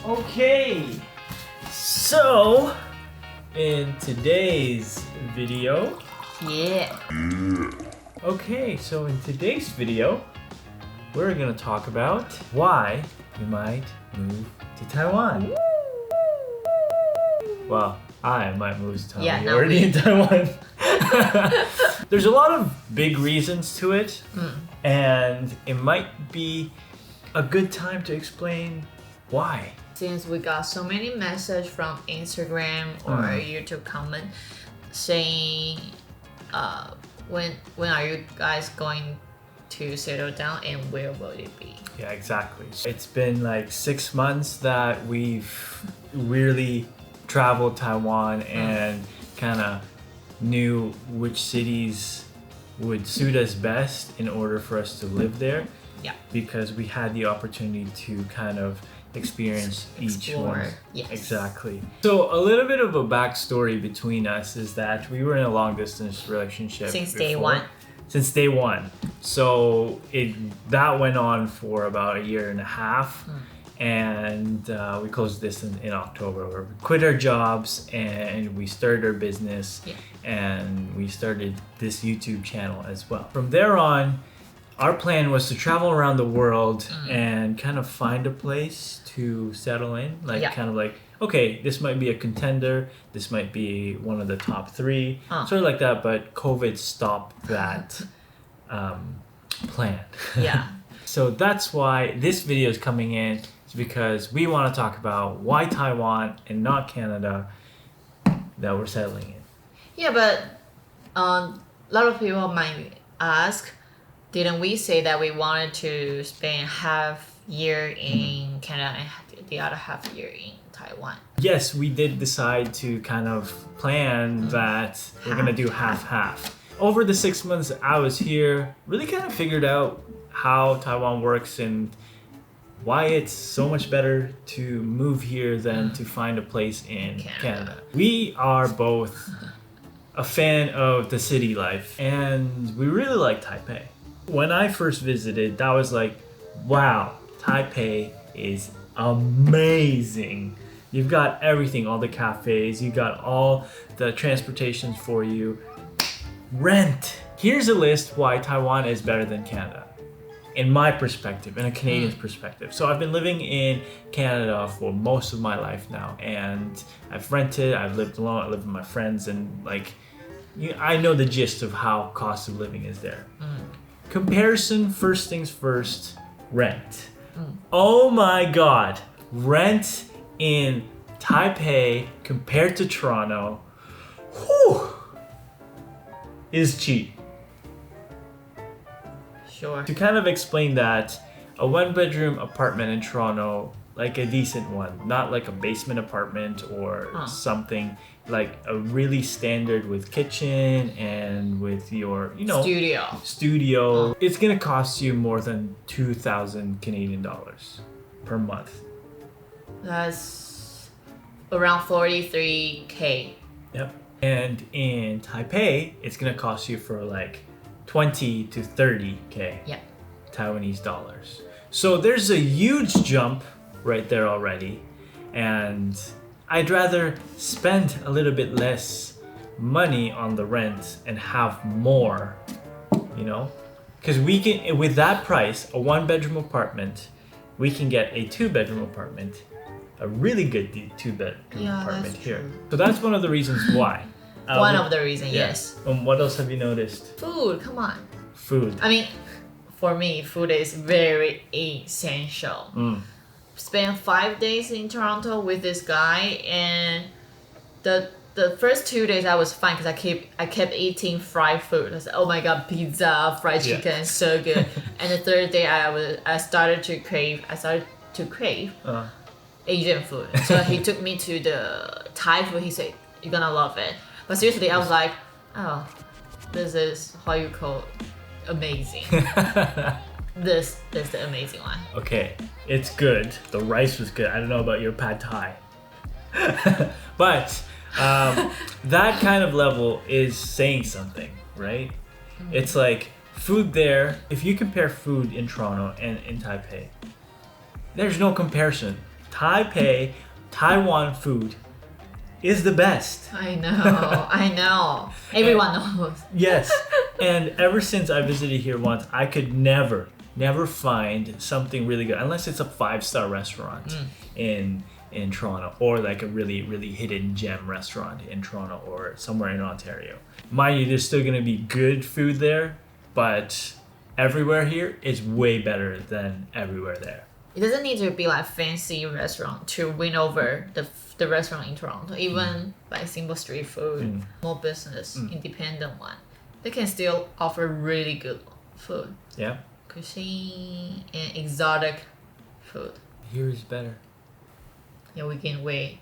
Okay, so in today's video, Okay, so in today's video, we're gonna talk about why we might move to Taiwan. Well, I might move to Taiwan. Yeah, You're already in Taiwan. There's a lot of big reasons to it, and it might be a good time to explain why. Since we got so many messages from Instagram or YouTube comment saying, when are you guys going to settle down and where will it be? Yeah, exactly. It's been like 6 months that we've really traveled Taiwan and kind of knew which cities would suit us best in order for us to live there. Yeah. Because we had the opportunity to kind of experience each one. Yes. Exactly. So a little bit of a backstory between us is that we were in a long distance relationship Since day one. Since day one. So that went on for about 1.5 years. And we closed this in October, where we quit our jobs and we started our business and we started this YouTube channel as well. From there on, our plan was to travel around the world and kind of find a place to settle in. Kind of like, okay, this might be a contender. This might be one of the top 3. Sort of like that, but COVID stopped that plan. Yeah. So that's why this video is coming in. It's because we want to talk about why Taiwan and not Canada that we're settling in. Yeah, but a lot of people might ask, didn't we say that we wanted to spend half year in Canada and the other half year in Taiwan? Yes, we did decide to kind of plan that we're going to do half-half. Over the 6 months I was here, really kind of figured out how Taiwan works and why it's so much better to move here than to find a place in Canada. We are both a fan of the city life and we really like Taipei. When I first visited, that was like, wow, Taipei is amazing. You've got everything, all the cafes, you got all the transportations for you. Rent. Here's a list why Taiwan is better than Canada, in my perspective, in a Canadian's perspective. So I've been living in Canada for most of my life now, and I've rented, I've lived alone, I live with my friends, and I know the gist of how cost of living is there. Comparison, first things first, rent. Oh my God, rent in Taipei compared to Toronto, is cheap. Sure. To kind of explain that, a 1-bedroom apartment in Toronto, like a decent one, not like a basement apartment or something, like a really standard with kitchen and with your, studio, it's gonna cost you more than 2,000 Canadian dollars per month. That's around 43K. Yep. And in Taipei, it's gonna cost you for like 20 to 30K Taiwanese dollars. So there's a huge jump right there already, and I'd rather spend a little bit less money on the rent and have more, because we can, with that price, a 1-bedroom apartment, we can get a 2-bedroom apartment, a really good 2-bedroom apartment here. True. So that's one of the reasons why. One of the reasons, yes. What else have you noticed? Food, come on. Food. I mean, for me, food is very essential. Spent 5 days in Toronto with this guy, and the first 2 days I was fine because I kept eating fried food. I was like, oh my God, pizza, fried chicken, so good. And the third day I started to crave Asian food. So he took me to the Thai food. He said, you're gonna love it. But seriously, I was like, oh, this is how you call amazing. This is the amazing one. Okay, it's good. The rice was good. I don't know about your pad thai. But that kind of level is saying something, right? It's like food there, if you compare food in Toronto and in Taipei, there's no comparison. Taipei, Taiwan food is the best. I know. Everyone knows. Yes. And ever since I visited here once, I could never find something really good unless it's a 5-star restaurant in Toronto, or like a really hidden gem restaurant in Toronto or somewhere in Ontario. Mind you, there's still gonna be good food there, but everywhere here is way better than everywhere there. It doesn't need to be like fancy restaurant to win over the restaurant in Toronto. Even like simple street food, small business, independent one, they can still offer really good food. Yeah. Cuisine and exotic food. Here is better. Yeah, we can wait.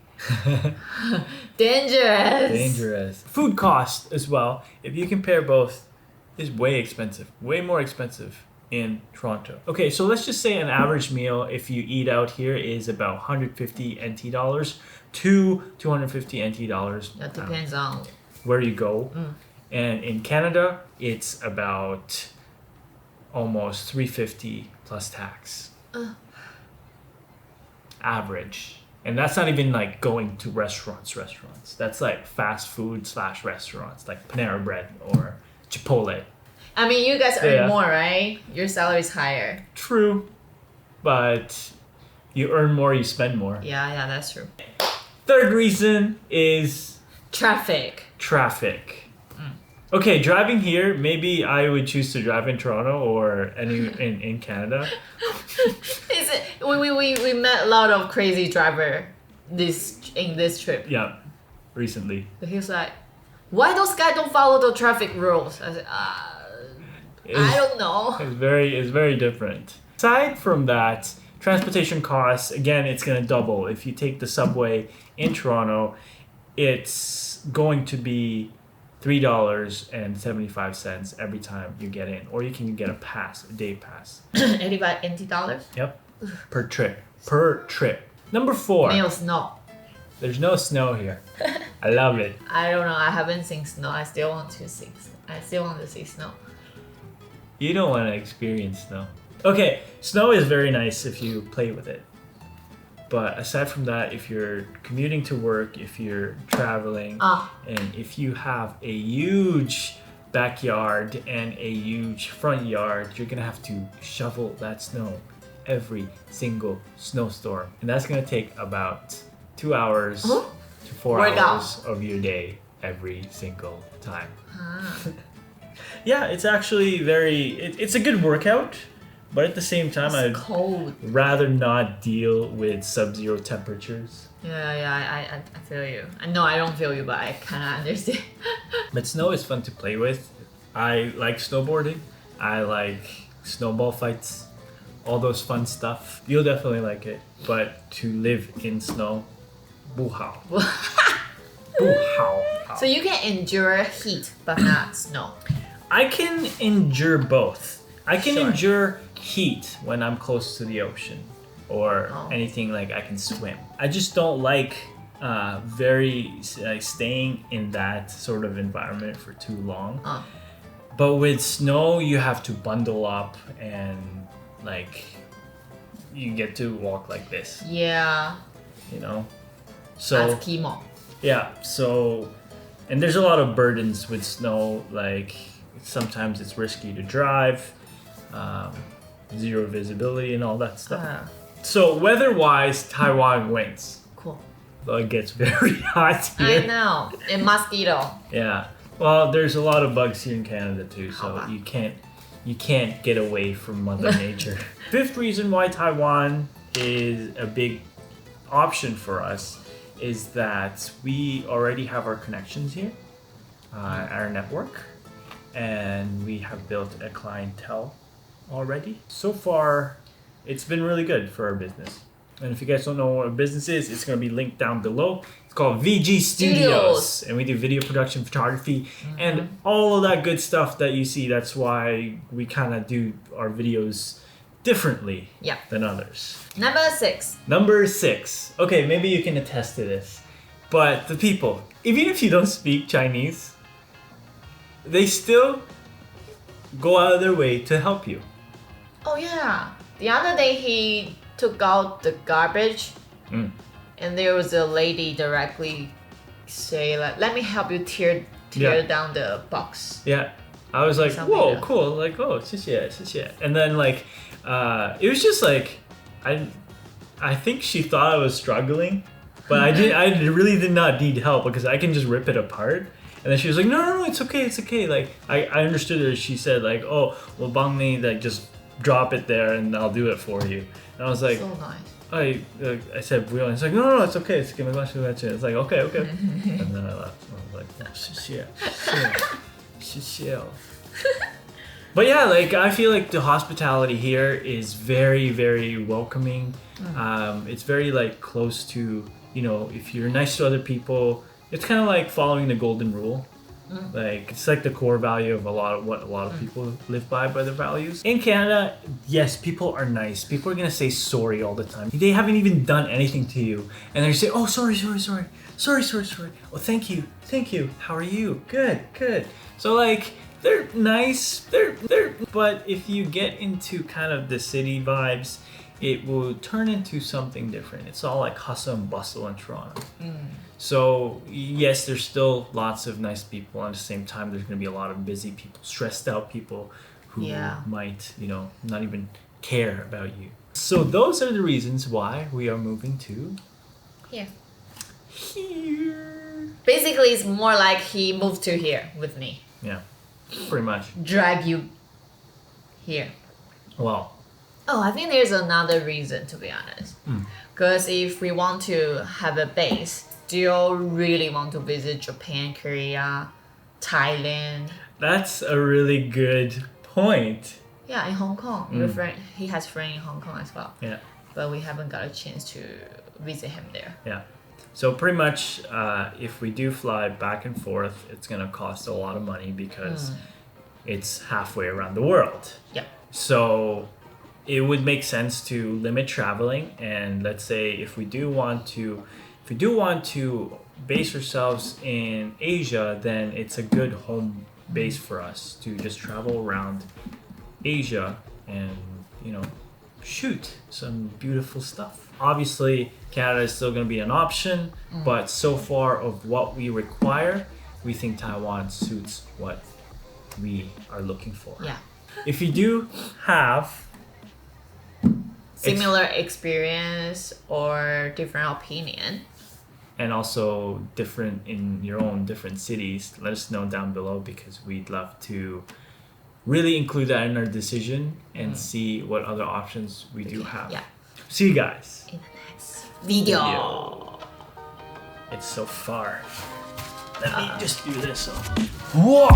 Dangerous. Food cost as well, if you compare both, is way expensive. Way more expensive in Toronto. Okay, so let's just say an average meal if you eat out here is about 150 NT dollars to 250 NT dollars. That depends on where you go. And in Canada, it's about almost 350 plus tax. Average. And that's not even like going to restaurants. That's like fast food / restaurants, like Panera Bread or Chipotle. I mean, you guys earn more, right? Your salary is higher. True. But you earn more, you spend more. Yeah, that's true. Third reason is traffic. Okay, driving here, maybe I would choose to drive in Toronto or in Canada. We met a lot of crazy driver in this trip. Yeah, recently. He was like, why those guys don't follow the traffic rules? I said, I don't know. It's very different. Aside from that, transportation costs, again, it's going to double. If you take the subway in Toronto, it's going to be $3.75 every time you get in, or you can get a day pass. 85 NT dollars? Yep. Per trip. Number 4. No snow. There's no snow here. I love it. I don't know. I haven't seen snow. I still want to see snow. You don't want to experience snow. Okay, snow is very nice if you play with it. But aside from that, if you're commuting to work, if you're traveling, and if you have a huge backyard and a huge front yard, you're gonna have to shovel that snow every single snowstorm. And that's gonna take about 2 hours to 4 hours of your day every single time. Yeah, it's actually it's a good workout. But at the same time, I'd rather not deal with sub-zero temperatures. Yeah, I feel you. No, I don't feel you, but I kind of understand. But snow is fun to play with. I like snowboarding. I like snowball fights. All those fun stuff. You'll definitely like it. But to live in snow, 不好. 不好. So you can endure heat, but not snow. I can endure both. I can endure heat when I'm close to the ocean or anything like I can swim. I just don't like staying in that sort of environment for too long. But with snow, you have to bundle up and like you get to walk like this. Yeah. You know? So that's chemo. Yeah, so and there's a lot of burdens with snow, like sometimes it's risky to drive. Zero visibility and all that stuff. So weather-wise, Taiwan wins. Cool. But it gets very hot here. I know. And mosquito. Yeah. Well, there's a lot of bugs here in Canada too, so you can't get away from Mother Nature. Fifth reason why Taiwan is a big option for us is that we already have our connections here, our network, and we have built a clientele already. So far, it's been really good for our business. And if you guys don't know what our business is, it's going to be linked down below. It's called VG Studios. And we do video production, photography, and all of that good stuff that you see. That's why we kind of do our videos differently than others. Number 6. Okay, maybe you can attest to this. But the people, even if you don't speak Chinese, they still go out of their way to help you. Oh yeah. The other day he took out the garbage and there was a lady directly say like, "Let me help you tear down the box." Yeah, I was like, Something, whoa, yeah. cool, like, oh, 谢谢, 谢谢. And then like, it was just like, I think she thought I was struggling, but I really did not need help because I can just rip it apart. And then she was like, no, it's okay. Like, I understood her. She said like, oh, well, bang me, like, just drop it there and I'll do it for you. And I was like, So nice. I said, "不用." It's like, no, it's okay. It's like, okay. And then I left. I was like, oh, 谢谢. But yeah, like, I feel like the hospitality here is very, very welcoming. It's very like close to, you know, if you're nice to other people, it's kind of like following the golden rule. Like, it's like the core value of a lot of people live by their values. In Canada, yes, people are nice. People are gonna say sorry all the time. They haven't even done anything to you, and they say, "Oh, sorry. Oh, thank you. How are you? Good." So like, they're nice. They're. But if you get into kind of the city vibes, it will turn into something different. It's all like hustle and bustle in Toronto. So yes, there's still lots of nice people. At the same time, there's going to be a lot of busy people, stressed out people who might, you know, not even care about you. So those are the reasons why we are moving to Here. here. Basically, it's more like he moved to here with me. Yeah, pretty much. Drag you here. Well, Oh, I think there's another reason, to be honest. Because if we want to have a base, do you really want to visit Japan, Korea, Thailand? that's a really good point. Yeah, in Hong Kong. Your friend, he has friend in Hong Kong as well. Yeah. But we haven't got a chance to visit him there. Yeah. So pretty much, if we do fly back and forth, it's gonna cost a lot of money because it's halfway around the world. Yeah. So it would make sense to limit traveling, and let's say if we do want to base ourselves in Asia, then it's a good home base for us to just travel around Asia and, you know, shoot some beautiful stuff. Obviously, Canada is still going to be an option, but so far of what we require, we think Taiwan suits what we are looking for. Yeah. If you do have Similar experience or different opinion, and also different in your own different cities, let us know down below because we'd love to really include that in our decision and see what other options we do have. Yeah. See you guys. in the next video. It's so far. Let me just do this. Whoa!